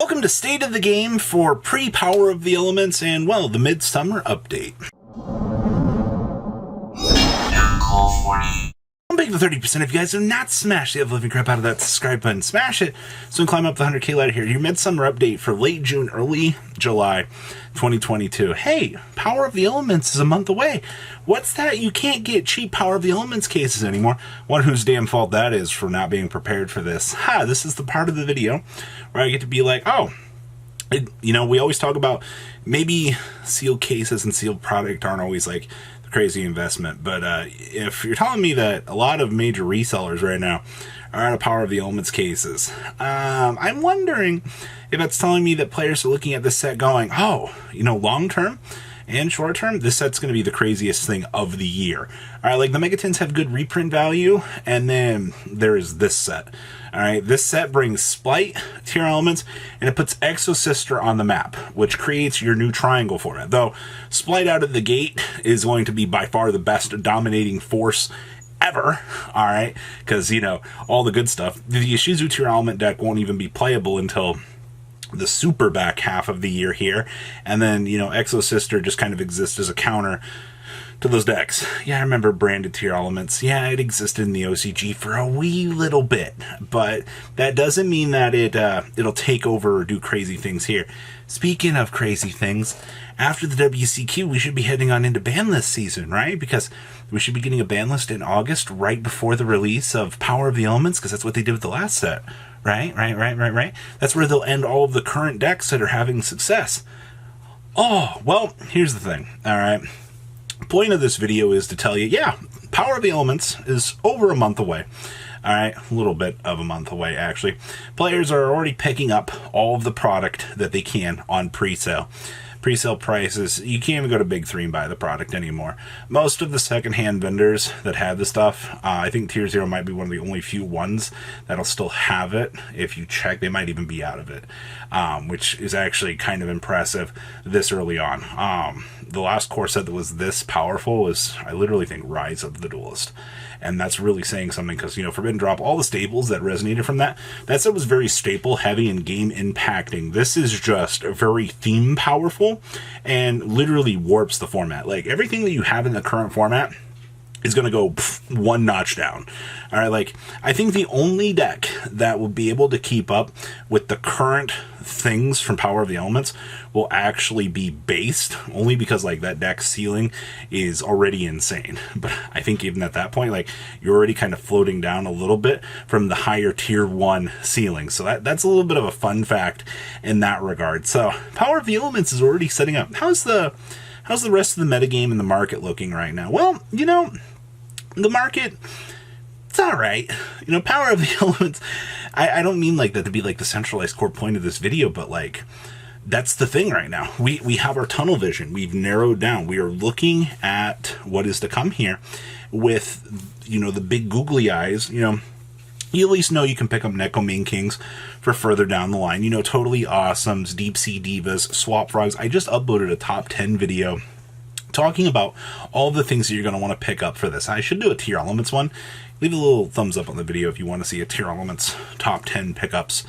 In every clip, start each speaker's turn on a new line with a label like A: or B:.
A: Welcome to State of the Game for pre-Power of the Elements and, well, the Midsummer update. I'm big the 30%. If you guys have not smashed the living crap out of that subscribe button, smash it so we can climb up the 100K ladder here. Your Midsummer update for late June, early July 2022. Hey, Power of the Elements is a month away. What's that? You can't get cheap Power of the Elements cases anymore. Wonder whose damn fault that is for not being prepared for this. This is the part of the video where I get to be like, we always talk about maybe sealed cases and sealed product aren't always like the crazy investment, but if you're telling me that a lot of major resellers right now are out of Power of the Elements cases, I'm wondering if that's telling me that players are looking at this set going, long term and short term, this set's going to be the craziest thing of the year. All right, like the Megatins have good reprint value, and then there is this set. All right, this set brings Splight, tier elements, and it puts Exosister on the map, which creates your new triangle format. Though Splight out of the gate is going to be by far the best dominating force ever, all right, because, all the good stuff. The Ishizu tier element deck won't even be playable until the super back half of the year here, and then Exosister just kind of exists as a counter to those decks. Yeah, I remember branded tier elements. Yeah, it existed in the OCG for a wee little bit, but that doesn't mean that it'll take over or do crazy things here. Speaking of crazy things, after the WCQ, we should be heading on into ban list season, right? Because we should be getting a ban list in August, right before the release of Power of the Elements, because that's what they did with the last set. Right. That's where they'll end all of the current decks that are having success. Oh, well, here's the thing, all right? Point of this video is to tell you, Power of the Elements is over a month away. All right, a little bit of a month away, actually. Players are already picking up all of the product that they can on pre-sale. Pre-sale prices, you can't even go to Big 3 and buy the product anymore. Most of the secondhand vendors that have the stuff, I think Tier 0 might be one of the only few ones that'll still have it. If you check, they might even be out of it, which is actually kind of impressive this early on. The last core set that was this powerful was, I literally think, Rise of the Duelist. And that's really saying something because, Forbidden Drop, all the staples that resonated from that set was very staple heavy and game impacting. This is just very theme powerful and literally warps the format. Like everything that you have in the current format is going to go one notch down. All right, like I think the only deck that will be able to keep up with the current things from Power of the Elements will actually be based, only because like that deck ceiling is already insane. But I think even at that point, like you're already kind of floating down a little bit from the higher tier 1 ceiling. So that's a little bit of a fun fact in that regard. So Power of the Elements is already setting up. How's the rest of the metagame and the market looking right now? Well, the market, it's all right. Power of the Elements, I don't mean like that to be like the centralized core point of this video, but like that's the thing right now. We have our tunnel vision. We've narrowed down. We are looking at what is to come here with, the big googly eyes, you at least know you can pick up Neko Main Kings for further down the line. Totally Awesomes, Deep Sea Divas, Swap Frogs. I just uploaded a top 10 video talking about all the things that you're going to want to pick up for this. I should do a tier elements one. Leave a little thumbs up on the video if you want to see a tier elements top 10 pickups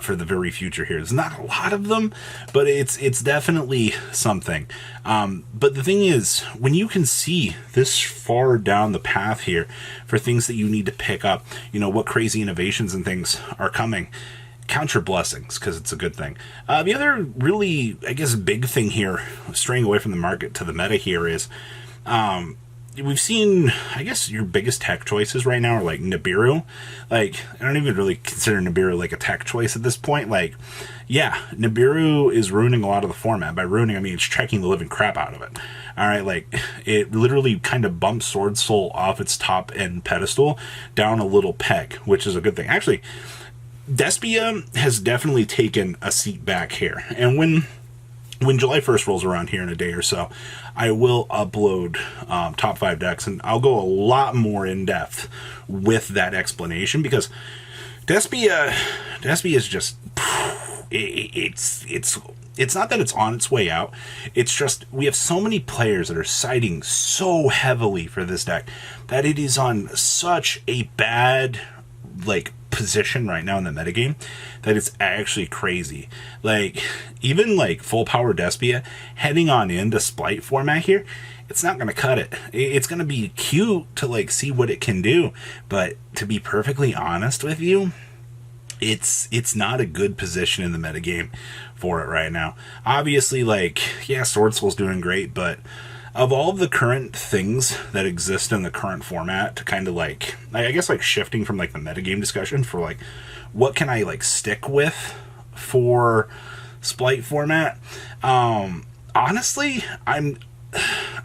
A: for the very future here. There's not a lot of them, but it's definitely something. But the thing is, when you can see this far down the path here for things that you need to pick up, what crazy innovations and things are coming, count your blessings, because it's a good thing. The other really, I guess, big thing here, straying away from the market to the meta here, is we've seen, I guess, your biggest tech choices right now are like Nibiru. Like, I don't even really consider Nibiru like a tech choice at this point. Like, yeah, Nibiru is ruining a lot of the format. By ruining, I mean it's checking the living crap out of it. All right, like, it literally kind of bumps Sword Soul off its top end pedestal down a little peg, which is a good thing. Actually, Despia has definitely taken a seat back here. And when July 1st rolls around here in a day or so, I will upload top 5 decks, and I'll go a lot more in depth with that explanation, because Despia is just, it's not that it's on its way out. It's just we have so many players that are citing so heavily for this deck that it is on such a bad, like, position right now in the metagame that it's actually crazy. Like, even like full power Despia heading on into Splight format here, it's not going to cut it. It's going to be cute to like see what it can do, but to be perfectly honest with you, it's not a good position in the metagame for it right now. Obviously, like, yeah, Sword Soul's doing great, but of all of the current things that exist in the current format, to kind of like, I guess like shifting from like the metagame discussion for like, what can I like stick with for Splight format? Honestly, I'm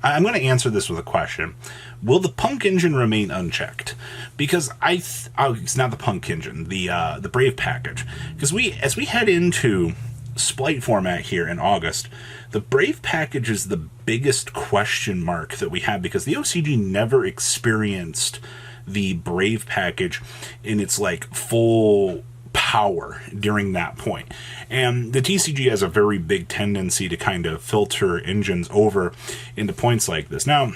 A: going to answer this with a question. Will the Punk engine remain unchecked? Because it's not the Punk engine, the Brave package. Because as we head into Splight format here in August, the Brave package is the biggest question mark that we have, because the OCG never experienced the Brave package in its like full power during that point. And the TCG has a very big tendency to kind of filter engines over into points like this. Now,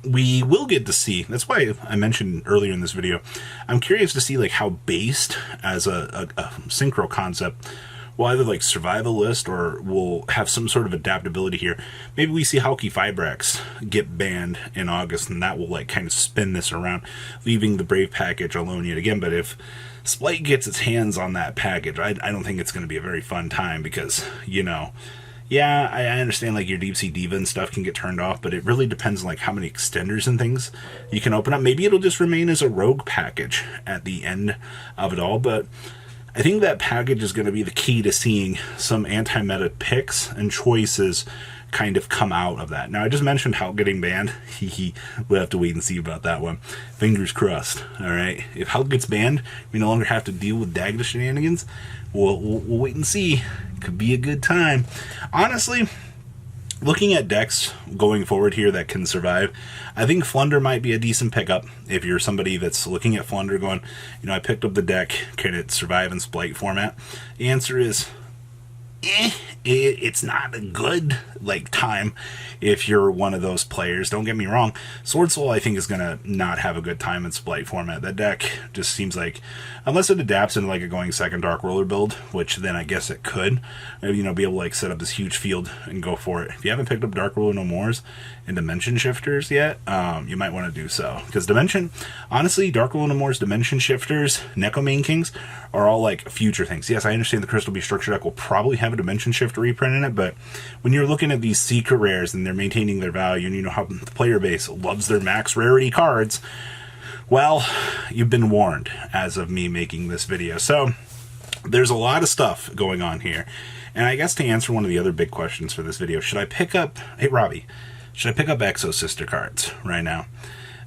A: we will get to see, that's why I mentioned earlier in this video, I'm curious to see like how based as a synchro concept will either like survive a list or will have some sort of adaptability here. Maybe we see Halki Fibrax get banned in August, and that will like kind of spin this around, leaving the Brave package alone yet again. But if Splight gets its hands on that package, I don't think it's going to be a very fun time, because, you know, yeah, I understand like your Deep Sea Diva and stuff can get turned off, but it really depends on like how many extenders and things you can open up. Maybe it'll just remain as a rogue package at the end of it all, but I think that package is going to be the key to seeing some anti-meta picks and choices kind of come out of that. Now, I just mentioned Hulk getting banned. We'll have to wait and see about that one. Fingers crossed. All right. If Hulk gets banned, we no longer have to deal with Dagda shenanigans. We'll wait and see. Could be a good time. Honestly, looking at decks going forward here that can survive, I think Flunder might be a decent pickup. If you're somebody that's looking at Flunder going, you know, I picked up the deck, can it survive in Splight format? The answer is, it's not a good like time if you're one of those players. Don't get me wrong, Sword Soul I think is gonna not have a good time in Splight format. That deck just seems like, unless it adapts into like a going second Dark Roller build, which then I guess it could, you know, be able to like set up this huge field and go for it. If you haven't picked up Dark Roller No Mores and Dimension Shifters yet, you might want to do so, because honestly, Dark Roller No Mores, Dimension Shifters, Neko Main Kings are all like future things. Yes, I understand the Crystal Beast structure deck will probably have a Dimension Shifter reprint in it, but when you're looking at these secret rares and they're maintaining their value, and you know how the player base loves their max rarity cards, well, you've been warned as of me making this video. So there's a lot of stuff going on here, and I guess to answer one of the other big questions for this video, should I pick up, hey Robbie, should I pick up Exosister cards right now?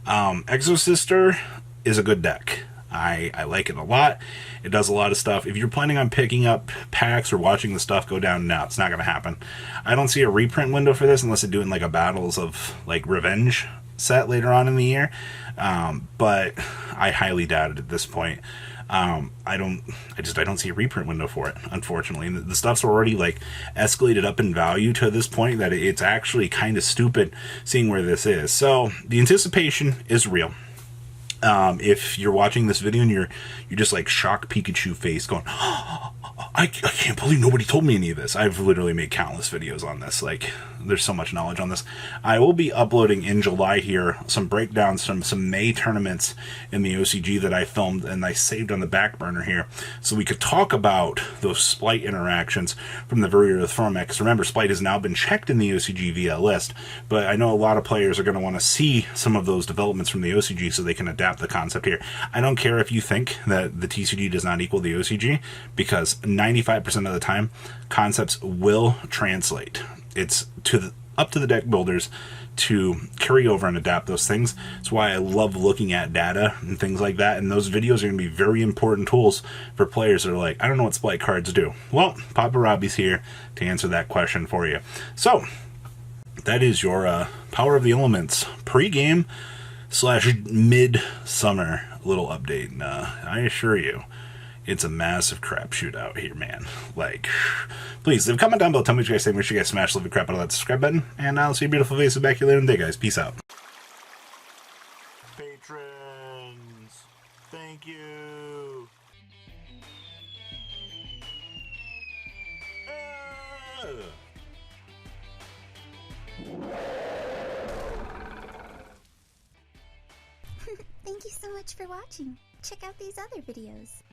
A: Exosister is a good deck. I like it a lot. It does a lot of stuff. If you're planning on picking up packs or watching the stuff go down, no, it's not going to happen. I don't see a reprint window for this unless they're doing like a Battles of like Revenge set later on in the year. But I highly doubt it at this point. I don't see a reprint window for it, unfortunately. And the stuff's already like escalated up in value to this point that it's actually kind of stupid seeing where this is. So the anticipation is real. If you're watching this video and you're just like shocked Pikachu face going, oh, I can't believe nobody told me any of this. I've literally made countless videos on this. Like, there's so much knowledge on this. I will be uploading in July here some breakdowns from some May tournaments in the OCG that I filmed and I saved on the back burner here, so we could talk about those Splight interactions from the very early format. Because remember, Splight has now been checked in the OCG via list, but I know a lot of players are going to want to see some of those developments from the OCG so they can adapt the concept here. I don't care if you think that the TCG does not equal the OCG, because 95% of the time concepts will translate. It's up to the deck builders to carry over and adapt those things. That's why I love looking at data and things like that, and those videos are going to be very important tools for players that are like, I don't know what Splight cards do. Well, Papa Robbie's here to answer that question for you. So that is your Power of the Elements pregame / Midsummer little update. And I assure you, it's a massive crapshoot out here, man. Like, please leave a comment down below. Tell me what you guys think. Make sure you guys smash the crap out of that subscribe button. And I'll see your beautiful faces back here later in the day, guys. Peace out. Patrons, thank you. ya!
B: Thank you so much for watching. Check out these other videos.